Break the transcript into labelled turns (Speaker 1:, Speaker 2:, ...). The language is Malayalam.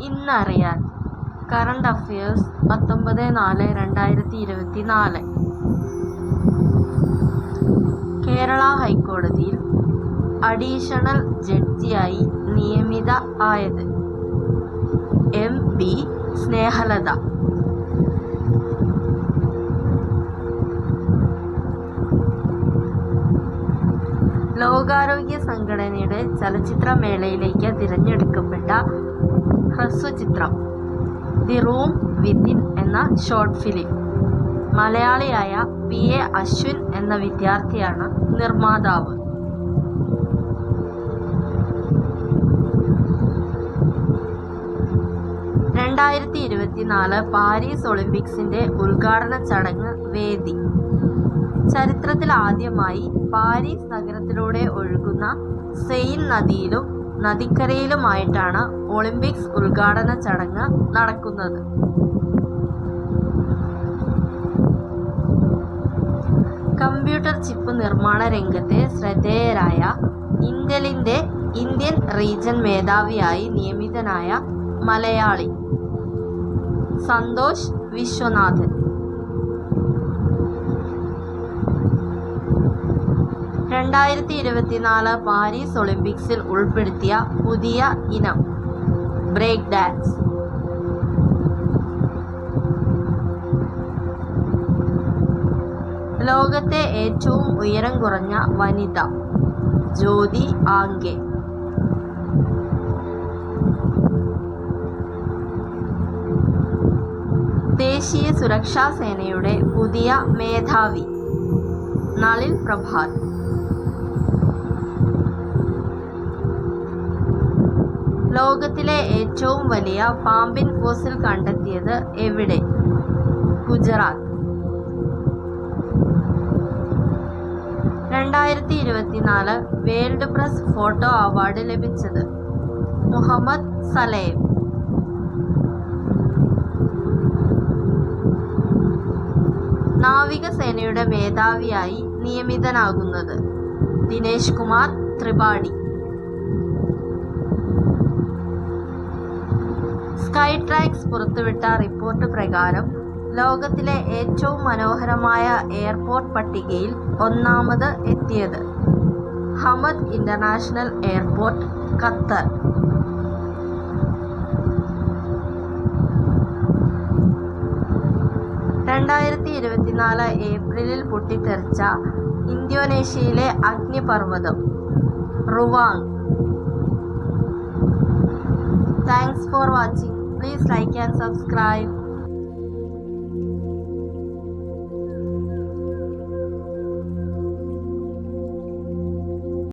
Speaker 1: ഇന്നറിയാൻ കറണ്ട് അഫയേഴ്സ് 19/4/2024. കേരള ഹൈക്കോടതിയിൽ അഡീഷണൽ ജഡ്ജിയായി നിയമിത ആയത് MP സ്നേഹലത. ലോകാരോഗ്യ സംഘടനയുടെ ചലച്ചിത്രമേളയിലേക്ക് തിരഞ്ഞെടുക്കപ്പെട്ട ഹ്രസ്വചിത്രം ദി റൂം വിത്തിൻ എന്ന ഷോർട്ട് ഫിലിം. മലയാളിയായ PA അശ്വിൻ എന്ന വിദ്യാർത്ഥിയാണ് നിർമ്മാതാവ്. പാരീസ് ഒളിമ്പിക്സിന്റെ ഉദ്ഘാടന ചടങ്ങ് വേദി. ചരിത്രത്തിൽ ആദ്യമായി പാരീസ് നഗരത്തിലൂടെ ഒഴുകുന്ന സെയിൻ നദിയിലും നദിക്കരയിലുമായിട്ടാണ് ഒളിമ്പിക്സ് ഉദ്ഘാടന ചടങ്ങ് നടക്കുന്നത്. കമ്പ്യൂട്ടർ ചിപ്പ് നിർമ്മാണ രംഗത്തെ ശ്രദ്ധേയരായ ഇന്റലിന്റെ ഇന്ത്യൻ റീജൻ മേധാവിയായി നിയമിതനായ മലയാളി സന്തോഷ് വിശ്വനാഥൻ. 2024 പാരീസ് ഒളിമ്പിക്സിൽ ഉൾപ്പെടുത്തിയ പുതിയ ഇനം ബ്രേക്ക് ഡാൻസ്. ലോകത്തെ ഏറ്റവും ഉയരം കുറഞ്ഞ വനിത ജ്യോതി ആംഗെ. ദേശീയ സുരക്ഷാ സേനയുടെ പുതിയ മേധാവി നളിൻ പ്രഭാത്. ലോകത്തിലെ ഏറ്റവും വലിയ പാമ്പിൻ ഫോസിൽ കണ്ടെത്തിയത് എവിടെ? Gujarat. 2024 world press photo award ലഭിച്ചത് മുഹമ്മദ് സലേം. നാവികസേനയുടെ മേധാവിയായി നിയമിതനാകുന്നത് ദിനേശ് കുമാർ ത്രിപാഠി. സ്കൈ ട്രാക്സ് പുറത്തുവിട്ട റിപ്പോർട്ട് പ്രകാരം ലോകത്തിലെ ഏറ്റവും മനോഹരമായ എയർപോർട്ട് പട്ടികയിൽ ഒന്നാമത് എത്തിയത് ഹമദ് ഇന്റർനാഷണൽ എയർപോർട്ട്, ഖത്തർ. ഏപ്രിലിൽ പൊട്ടിത്തെറിച്ച ഇന്തോനേഷ്യയിലെ അഗ്നിപർവ്വതം റുവാങ്. Thanks for watching. Please like and subscribe.